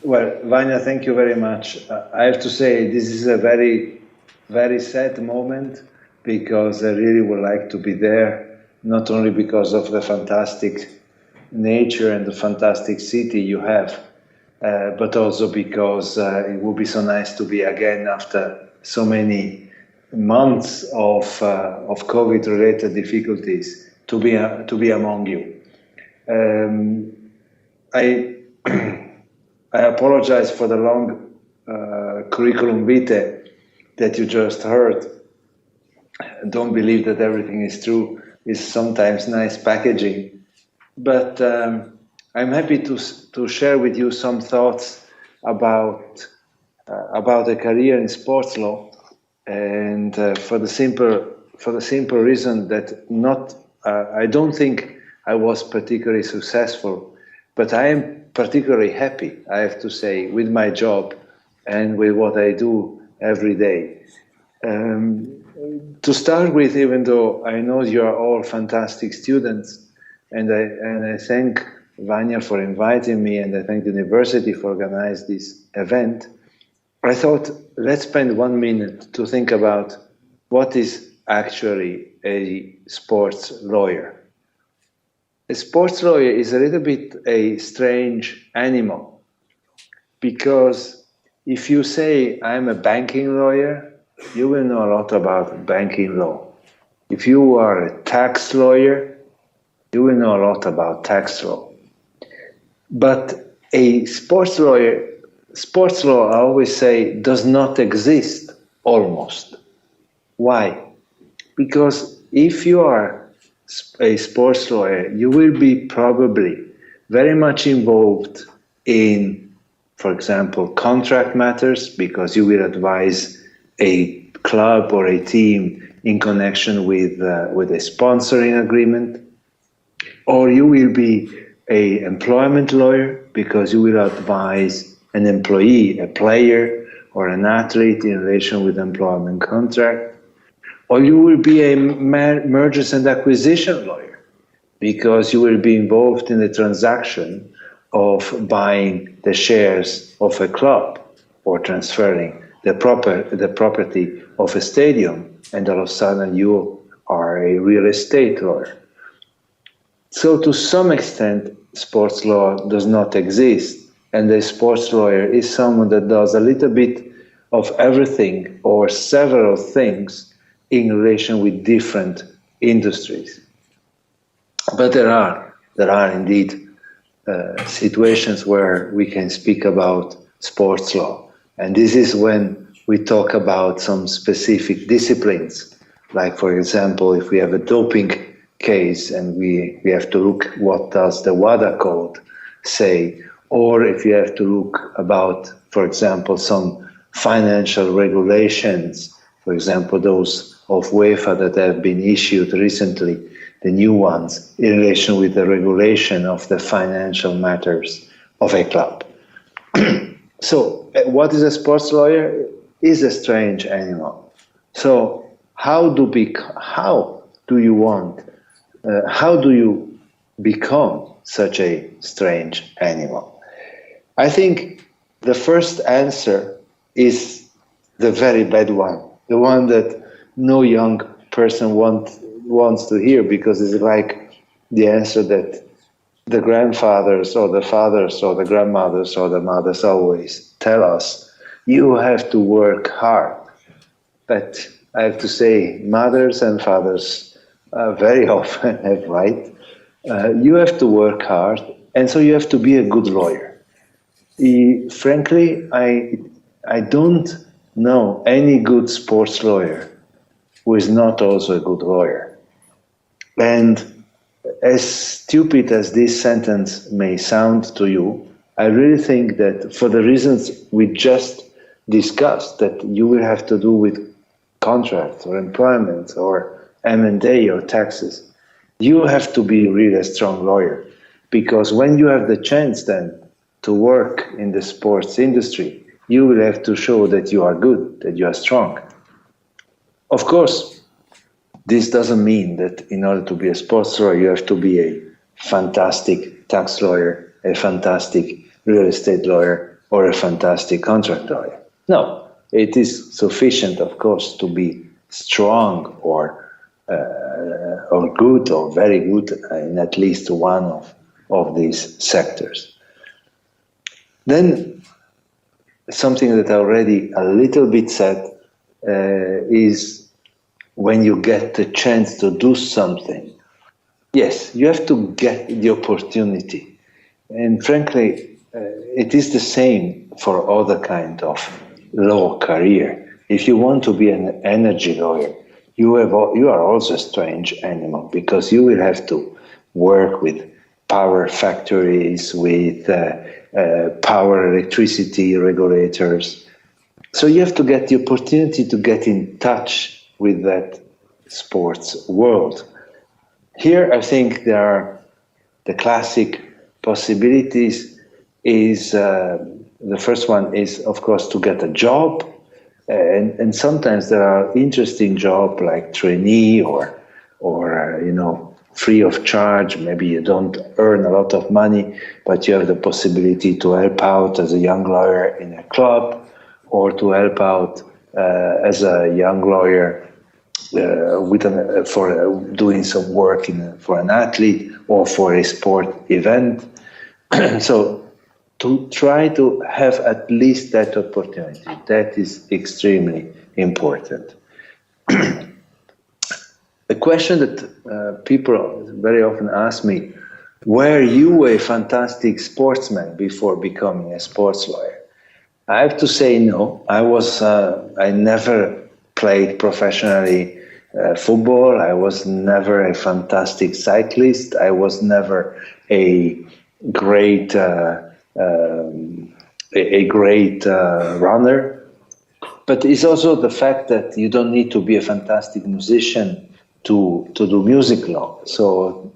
Well, Vanya, thank you very much. I have to say, this is a very, very sad moment because I really would like to be there, not only because of the fantastic nature and the fantastic city you have, but also because it would be so nice to be again after so many months of COVID-related difficulties to be among you. Um, I I apologize for the long curriculum vitae that you just heard. Don't believe that everything is true. It's sometimes nice packaging, but I'm happy to share with you some thoughts about a career in sports law, and for the simple reason that not I don't think I was particularly successful, but I am particularly happy, I have to say, with my job and with what I do every day. To start with, even though I know you are all fantastic students, and I thank Vanya for inviting me, and I thank the university for organizing this event. I thought, let's spend 1 minute to think about what is actually a sports lawyer. A sports lawyer is a little bit a strange animal because if you say I'm a banking lawyer, you will know a lot about banking law. If you are a tax lawyer, you will know a lot about tax law. But a sports lawyer, sports law, I always say, does not exist almost. Why? Because if you are a sports lawyer, you will be probably very much involved in, for example, contract matters, because you will advise a club or a team in connection with a sponsoring agreement, or you will be a employment lawyer because you will advise an employee, a player, or an athlete in relation with employment contract, or you will be a mergers and acquisition lawyer because you will be involved in the transaction of buying the shares of a club or transferring the property of a stadium, and all of a sudden you are a real estate lawyer. So to some extent, sports law does not exist, and a sports lawyer is someone that does a little bit of everything or several things in relation with different industries. But there are indeed situations where we can speak about sports law, and this is when we talk about some specific disciplines, like for example, if we have a doping case and we have to look what does the WADA code say, or if you have to look about, for example, some financial regulations, for example, those of UEFA that have been issued recently, the new ones, in relation with the regulation of the financial matters of a club. So, what is a sports lawyer? Is a strange animal. So, how do you want? How do you become such a strange animal? I think the first answer is the very bad one, the one that no young person wants to hear, because it's like the answer that the grandfathers or the fathers or the grandmothers or the mothers always tell us: you have to work hard. But I have to say, mothers and fathers very often have right. You have to work hard, and so you have to be a good lawyer. Frankly, I don't know any good sports lawyer who is not also a good lawyer. And as stupid as this sentence may sound to you, I really think that for the reasons we just discussed, that you will have to do with contracts or employment or M&A or taxes, you have to be really a strong lawyer. Because when you have the chance then to work in the sports industry, you will have to show that you are good, that you are strong. Of course, this doesn't mean that in order to be a sports lawyer, you have to be a fantastic tax lawyer, a fantastic real estate lawyer, or a fantastic contract lawyer. No, it is sufficient, of course, to be strong or good or very good in at least one of these sectors. Then something that I already a little bit said is when you get the chance to do something. Yes, you have to get the opportunity. And frankly, it is the same for other kind of law career. If you want to be an energy lawyer, you are also a strange animal because you will have to work with power factories, with power electricity regulators. So you have to get the opportunity to get in touch with that sports world. Here, I think there are the classic possibilities. Is the first one is, of course, to get a job, and sometimes there are interesting jobs like trainee or free of charge. Maybe you don't earn a lot of money, but you have the possibility to help out as a young lawyer in a club, or to help out as a young lawyer for doing some work for an athlete or for a sport event. So to try to have at least that opportunity, that is extremely important. A question that people very often ask me, were you a fantastic sportsman before becoming a sports lawyer? I have to say no. I never played professionally football. I was never a fantastic cyclist. I was never a great runner. But it's also the fact that you don't need to be a fantastic musician to do music law. So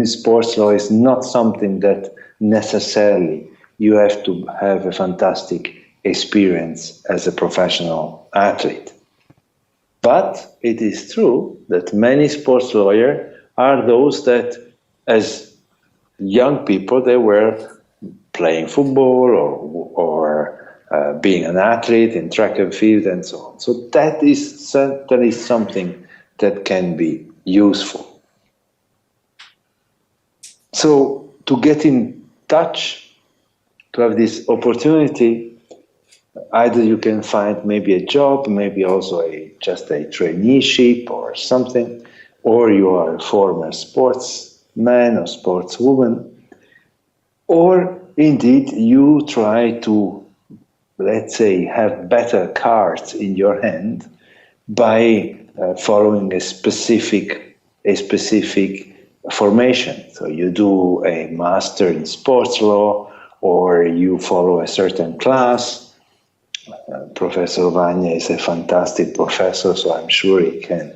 sports law is not something that necessarily you have to have a fantastic experience as a professional athlete. But it is true that many sports lawyers are those that, as young people, they were playing football or being an athlete in track and field and so on. So that is certainly something that can be useful. So to get in touch, to have this opportunity, either you can find maybe a job, maybe also just a traineeship or something, or you are a former sportsman or sportswoman, or indeed you try to, let's say, have better cards in your hand by following a specific formation. So you do a master in sports law, or you follow a certain class. Professor Vanya is a fantastic professor, so I'm sure he can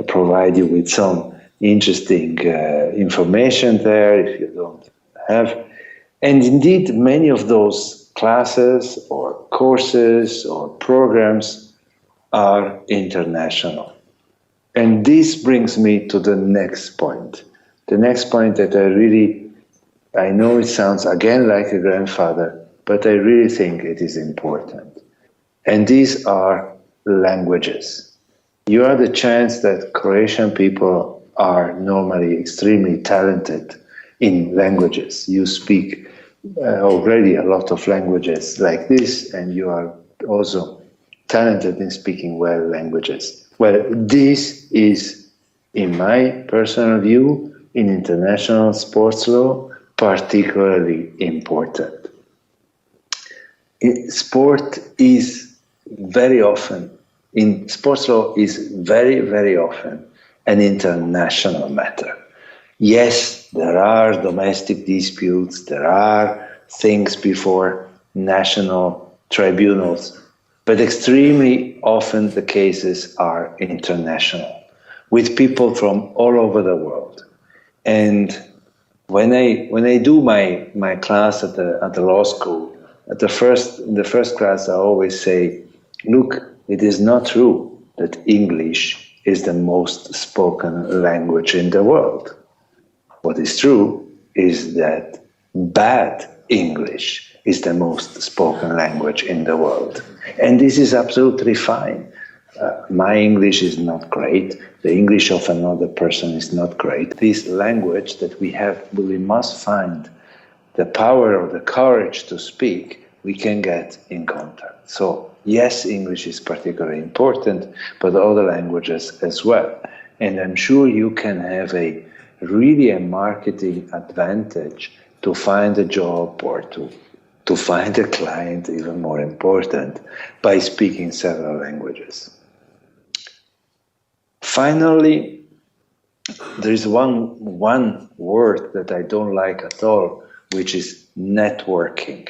provide you with some interesting information there if you don't have. And indeed, many of those classes or courses or programs are international. And this brings me to the next point. The next point that I know it sounds again like a grandfather, but I really think it is important. And these are languages. You have the chance that Croatian people are normally extremely talented in languages. You speak already a lot of languages like this, and you are also talented in speaking well languages. Well, this is, in my personal view, in international sports law, particularly important. Sport is very often, in sports law, is very, very often an international matter. Yes, there are domestic disputes, there are things before national tribunals, but extremely often the cases are international, with people from all over the world. And when I do my class at the law school, in the first class I always say, look, it is not true that English is the most spoken language in the world. What is true is that bad English is the most spoken language in the world. And this is absolutely fine. My English is not great. The English of another person is not great. This language that we must find the power or the courage to speak, we can get in contact. So yes, English is particularly important, but other languages as well. And I'm sure you can have a marketing advantage to find a job or to find a client, even more important, by speaking several languages. Finally, there is one word that I don't like at all, which is networking.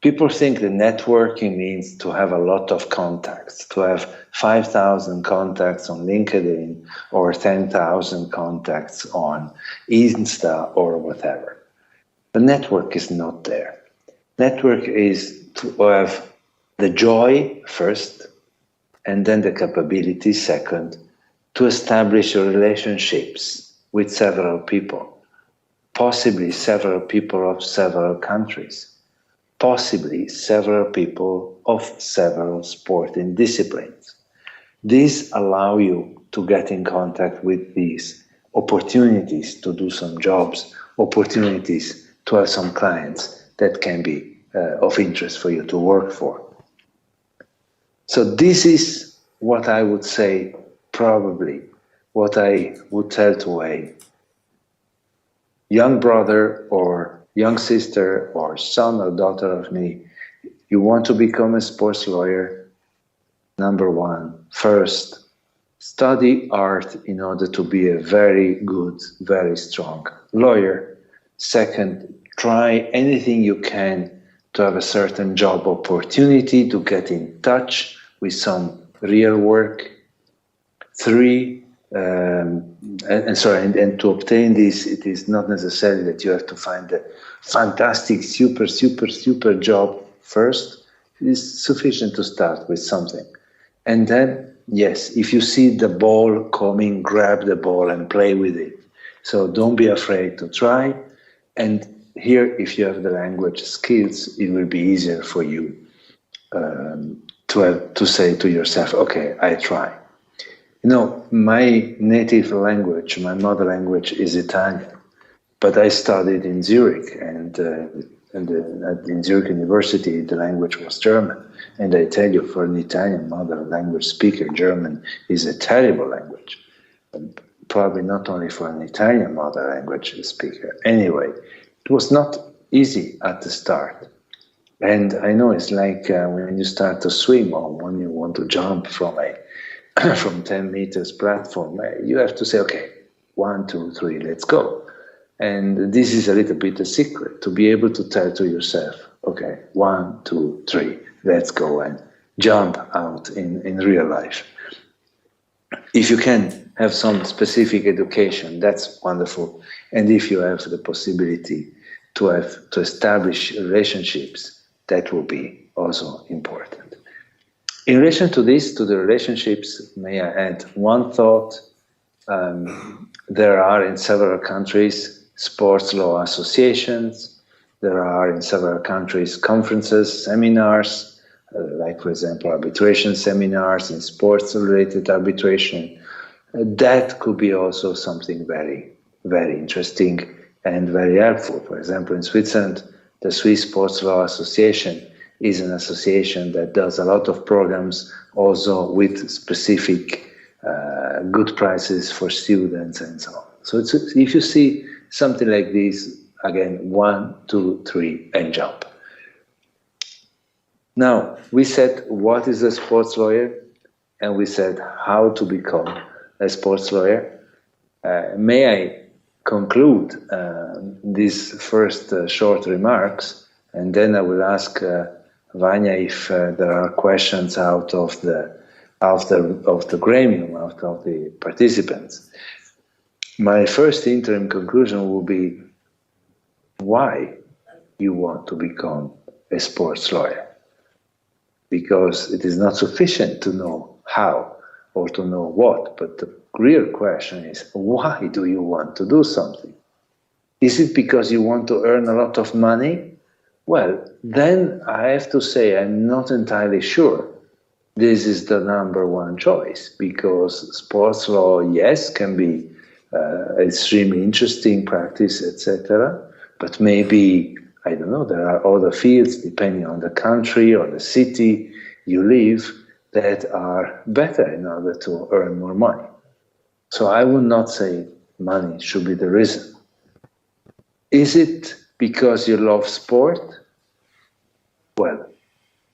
People think that networking means to have a lot of contacts, to have 5,000 contacts on LinkedIn or 10,000 contacts on Insta or whatever. The network is not there. Network is to have the joy first, and then the capability second, to establish relationships with several people, possibly several people of several countries, possibly several people of several sporting disciplines. These allow you to get in contact with these opportunities to do some jobs, opportunities to have some clients that can be of interest for you to work for. So this is what I would say, probably what I would tell to a young brother or young sister or son or daughter of me. You want to become a sports lawyer? Number one, first, study art in order to be a very good, very strong lawyer. Second, try anything you can to have a certain job opportunity, to get in touch with some real work. Three, and to obtain this, it is not necessary that you have to find a fantastic, super job first. It is sufficient to start with something. And then, yes, if you see the ball coming, grab the ball and play with it. So don't be afraid to try. And here, if you have the language skills, it will be easier for you to say to yourself, okay, I try. You know, my native language, my mother language is Italian, but I studied in Zurich, and in Zurich University, the language was German. And I tell you, for an Italian mother language speaker, German is a terrible language. Probably not only for an Italian mother language speaker. Anyway, it was not easy at the start. And I know it's like when you start to swim or when you want to jump from 10 meters platform, you have to say, okay, 1, 2, 3, let's go. And this is a little bit a secret, to be able to tell to yourself, okay, 1, 2, 3, let's go and jump out in real life. If you can have some specific education, that's wonderful. And if you have the possibility to establish relationships, that will be also important. In relation to this, to the relationships, may I add one thought? There are in several countries sports law associations. There are in several countries conferences, seminars, like for example arbitration seminars in sports-related arbitration. That could be also something very, very interesting and very helpful. For example, in Switzerland, the Swiss Sports Law Association is an association that does a lot of programs also with specific good prices for students and so on. So if you see something like this, again, 1, 2, 3, and jump. Now, we said what is a sports lawyer, and we said how to become a sports lawyer. May I conclude these first short remarks, and then I will ask Vanya if there are questions out of the gremium, out of the participants. My first interim conclusion will be why you want to become a sports lawyer. Because it is not sufficient to know how or to know what, but the real question is, why do you want to do something? Is it because you want to earn a lot of money? Well, then I have to say I'm not entirely sure this is the number one choice, because sports law, yes, can be extremely interesting practice, etc. But maybe, I don't know, there are other fields, depending on the country or the city you live, that are better in order to earn more money. So I would not say money should be the reason. Is it because you love sport? Well,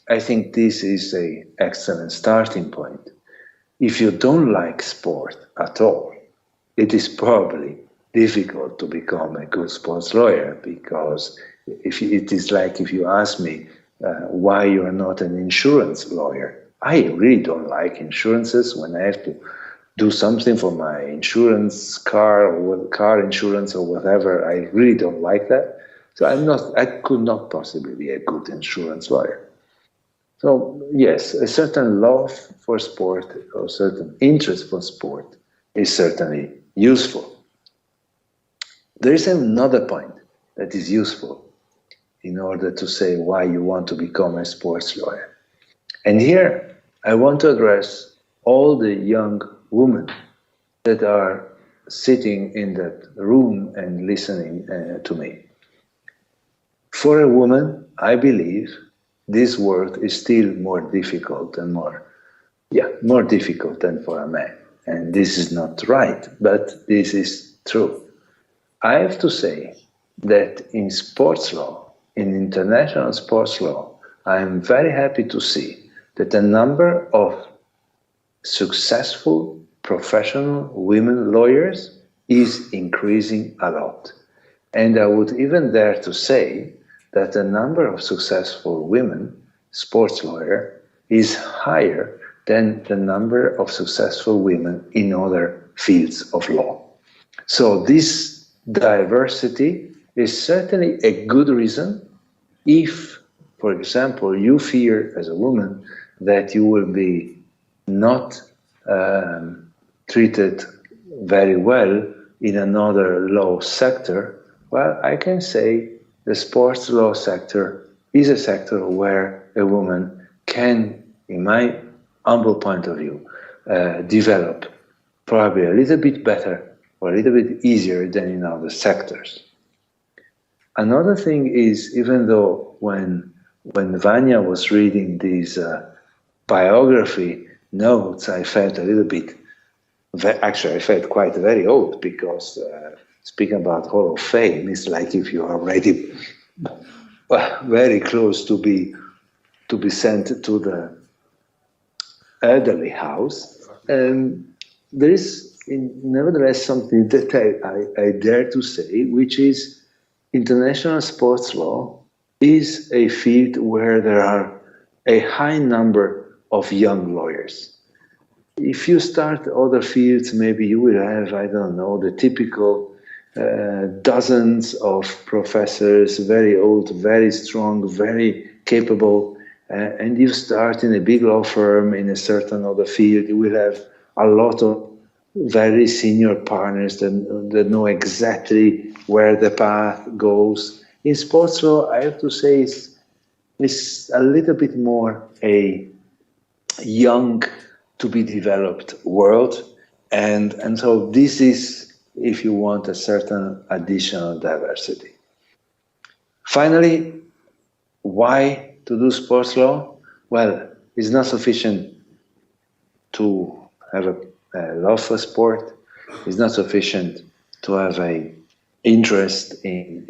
I think this is an excellent starting point. If you don't like sport at all, it is probably difficult to become a good sports lawyer, because if it is like if you ask me why you are not an insurance lawyer, I really don't like insurances. When I have to do something for my insurance, car insurance or whatever, I really don't like that. So I could not possibly be a good insurance lawyer. So yes, a certain love for sport or certain interest for sport is certainly useful. There is another point that is useful in order to say why you want to become a sports lawyer. And here I want to address all the young women that are sitting in that room and listening to me. For a woman, I believe this world is still more difficult and more difficult than for a man. And this is not right, but this is true. I have to say that in sports law, in international sports law, I am very happy to see that the number of successful professional women lawyers is increasing a lot. And I would even dare to say that the number of successful women sports lawyer is higher than the number of successful women in other fields of law. So this diversity is certainly a good reason if, for example, you fear as a woman that you will be not treated very well in another law sector. Well, I can say the sports law sector is a sector where a woman can, in my humble point of view, develop probably a little bit better or a little bit easier than in other sectors. Another thing is, even though when Vanya was reading these biography notes, I felt a little bit, actually I felt quite very old, because speaking about Hall of Fame is like if you are already very close to be sent to the elderly house. There is nevertheless something that I dare to say, which is international sports law is a field where there are a high number of young lawyers. If you start other fields, maybe you will have, I don't know, the typical dozens of professors, very old, very strong, very capable, and you start in a big law firm in a certain other field, you will have a lot of very senior partners that know exactly where the path goes. In sports law, I have to say, it's a little bit more a young to be developed world. And so this is, if you want, a certain additional diversity. Finally, why to do sports law? Well, it's not sufficient to have a love for sport. It's not sufficient to have an interest in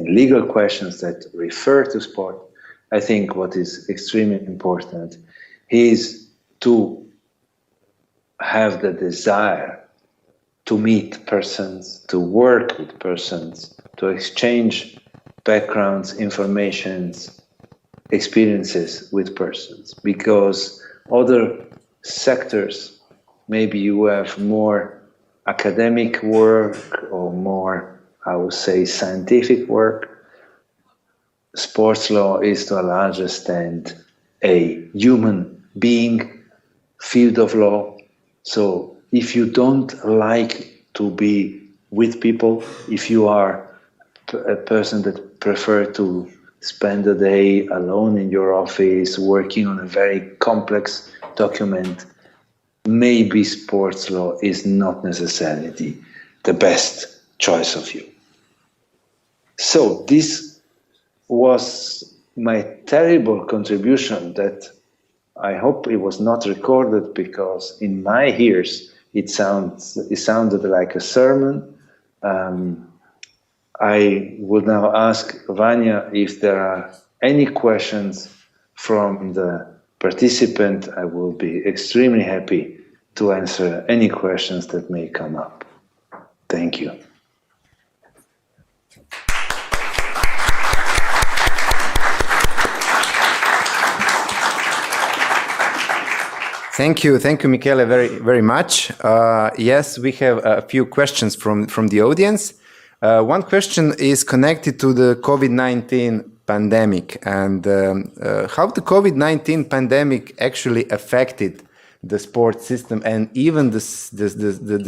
legal questions that refer to sport. I think what is extremely important is to have the desire to meet persons, to work with persons, to exchange backgrounds, informations, experiences with persons. Because other sectors, maybe you have more academic work or more, I would say, scientific work. Sports law is to a large extent a human being field of law. So if you don't like to be with people, if you are a person that prefer to spend a day alone in your office working on a very complex document, maybe sports law is not necessarily the best choice of you. So this was my terrible contribution that I hope it was not recorded, because in my ears it sounded like a sermon. I would now ask Vanya if there are any questions from the participant. I will be extremely happy to answer any questions that may come up. Thank you. Thank you, Michele, very much. Yes, we have a few questions from the audience. One question is connected to the COVID-19 pandemic, and how the COVID-19 pandemic actually affected the sports system and even the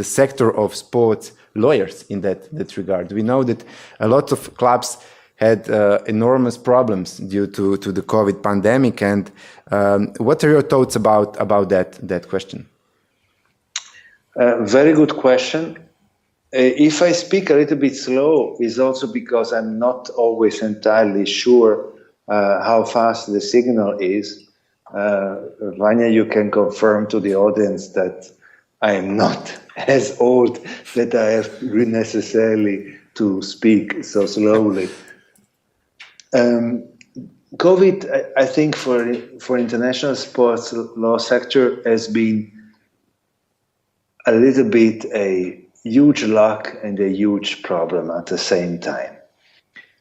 sector of sports lawyers in that regard. We know that a lot of clubs had enormous problems due to the COVID pandemic, and what are your thoughts about that question? Very good question. If I speak a little bit slow, it's also because I'm not always entirely sure how fast the signal is. Vanya, you can confirm to the audience that I am not as old that I have necessarily to speak so slowly. COVID, I think for international sports law sector has been a little bit a huge luck and a huge problem at the same time.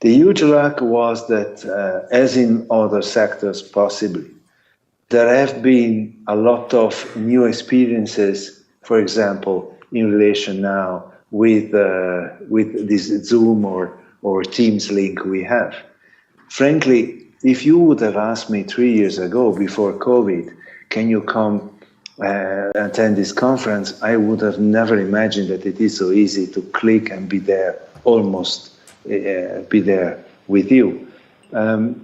The huge luck was that, as in other sectors possibly, there have been a lot of new experiences, for example, in relation now with this Zoom or Teams link we have. Frankly, if you would have asked me 3 years ago, before COVID, can you come attend this conference, I would have never imagined that it is so easy to click and be there, almost be there with you.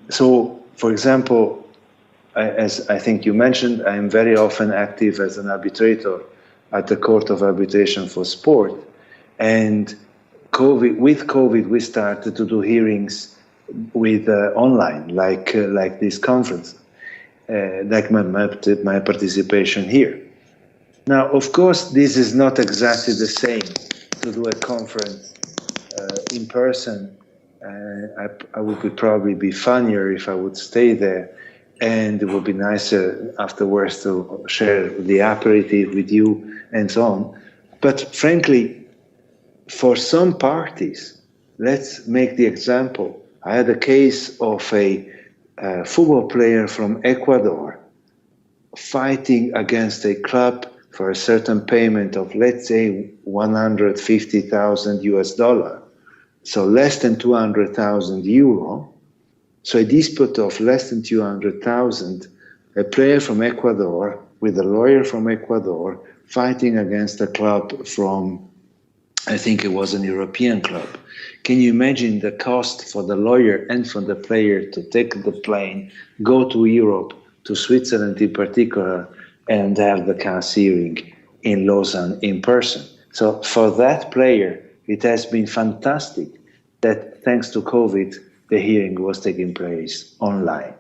So, for example, as I think you mentioned, I am very often active as an arbitrator at the Court of Arbitration for Sport. And with COVID, we started to do hearings with online, like this conference, like my participation here. Now, of course, this is not exactly the same to do a conference in person. I would probably be funnier if I would stay there, and it would be nicer afterwards to share the aperitif with you and so on. But frankly, for some parties, let's make the example. I had a case of a football player from Ecuador fighting against a club for a certain payment of, let's say, 150,000 US dollar, so less than 200,000 euro. So a dispute of less than 200,000, a player from Ecuador with a lawyer from Ecuador fighting against a club from, I think it was an European club. Can you imagine the cost for the lawyer and for the player to take the plane, go to Europe, to Switzerland in particular, and have the case hearing in Lausanne in person? So for that player, it has been fantastic that thanks to COVID, the hearing was taking place online.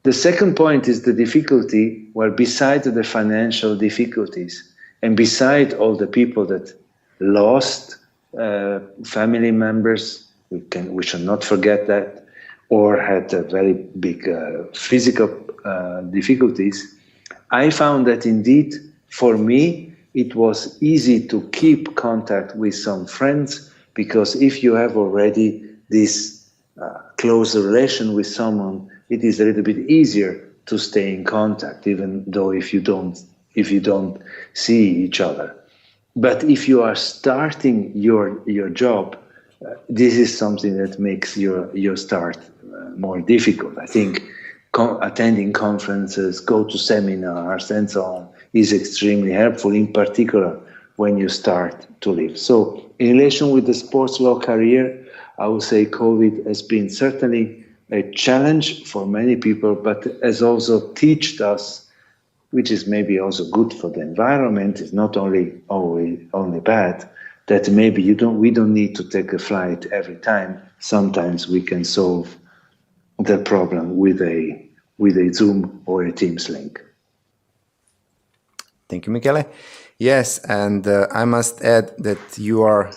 The second point is the difficulty, well, beside the financial difficulties and beside all the people that lost family members, we should not forget that, or had very big physical difficulties, I found that indeed, for me, it was easy to keep contact with some friends, because if you have already this close relation with someone, it is a little bit easier to stay in contact, even though if you don't see each other. But if you are starting your job, this is something that makes your start more difficult. I think attending conferences, go to seminars, and so on is extremely helpful, in particular when you start to live. So in relation with the sports law career, I would say COVID has been certainly a challenge for many people, but has also taught us, which is maybe also good for the environment, it's not only bad, that maybe we don't need to take a flight every time. Sometimes we can solve the problem with a Zoom or a Teams link. Thank you, Michele. Yes, and I must add that you are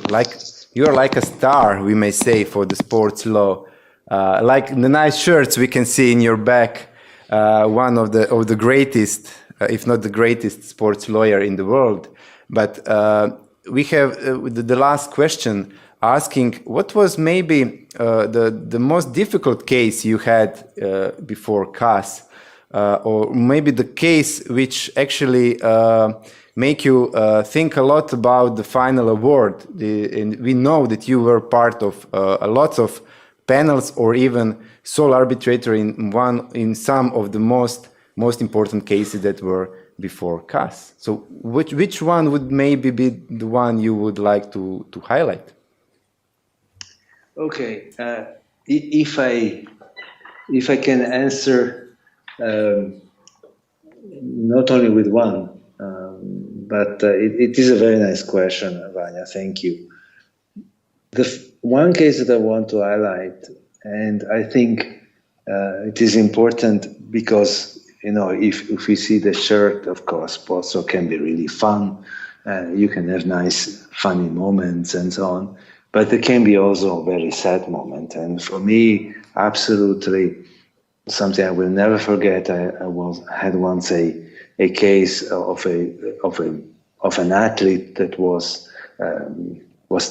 like a star, we may say, for the sports law. Like the nice shirts we can see in your back, one of the greatest, if not the greatest, sports lawyer in the world. But we have the last question asking what was maybe the most difficult case you had before CAS, or maybe the case which actually make you think a lot about the final award. And we know that you were part of a lot of panels or even sole arbitrator in some of the most important cases that were before CAS. So which one would maybe be the one you would like to highlight? Okay, if I can answer not only with one, but it is a very nice question, Vanya. Thank you. The one case that I want to highlight, and I think it is important because if we see the shirt, of course, also can be really fun. You can have nice, funny moments and so on. But there can be also a very sad moment. And for me, absolutely something I will never forget. I had once a case of an athlete that was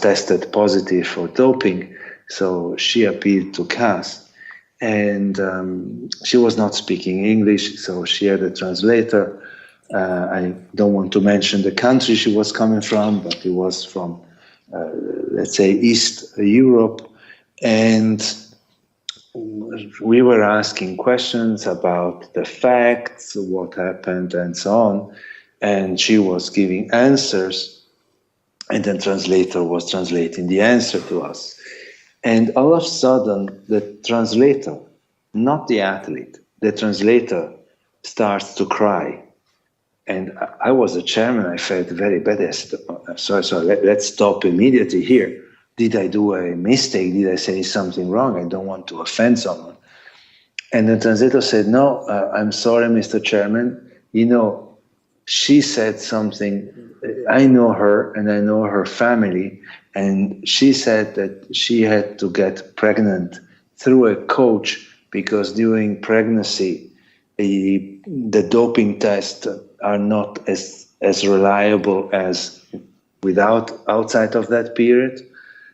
tested positive for doping. So she appealed to CAS, and she was not speaking English, so she had a translator. I don't want to mention the country she was coming from, but it was from let's say East Europe, and we were asking questions about the facts, what happened, and so on, and she was giving answers, and then translator was translating the answer to us. And all of a sudden, the translator, not the athlete, the translator starts to cry. And I was a chairman, I felt very bad. I said, sorry, let's stop immediately here. Did I do a mistake? Did I say something wrong? I don't want to offend someone. And the translator said, no, I'm sorry, Mr. Chairman. She said something. I know her and I know her family. And she said that she had to get pregnant through a coach because during pregnancy, the doping tests are not as reliable as outside of that period.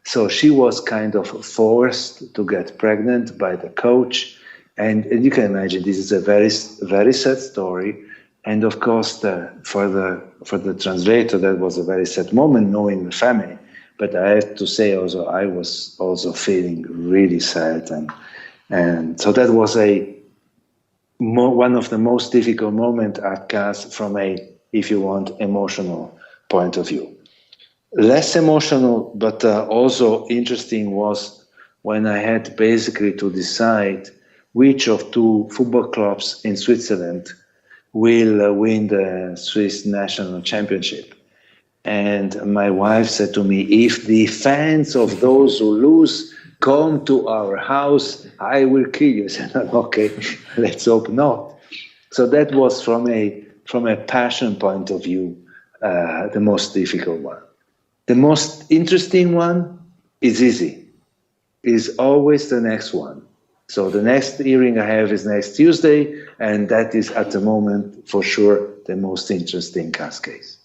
So she was kind of forced to get pregnant by the coach. And you can imagine this is a very, very sad story. And of course, for the translator, that was a very sad moment, knowing the family. But I have to say also, I was also feeling really sad. And so that was one of the most difficult moments at CAS from if you want, emotional point of view. Less emotional, but also interesting was when I had basically to decide which of two football clubs in Switzerland will win the Swiss national championship. And my wife said to me, if the fans of those who lose come to our house, I will kill you. I said, okay, let's hope not. So that was from a passion point of view, the most difficult one. The most interesting one is easy, is always the next one. So the next hearing I have is next Tuesday, and that is at the moment, for sure, the most interesting CAS case.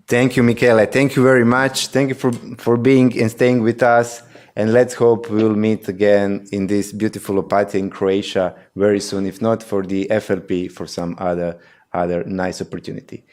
Thank you, Michele. Thank you very much. Thank you for being and staying with us. And let's hope we'll meet again in this beautiful Opatija in Croatia very soon, if not for the FLP, for some other nice opportunity.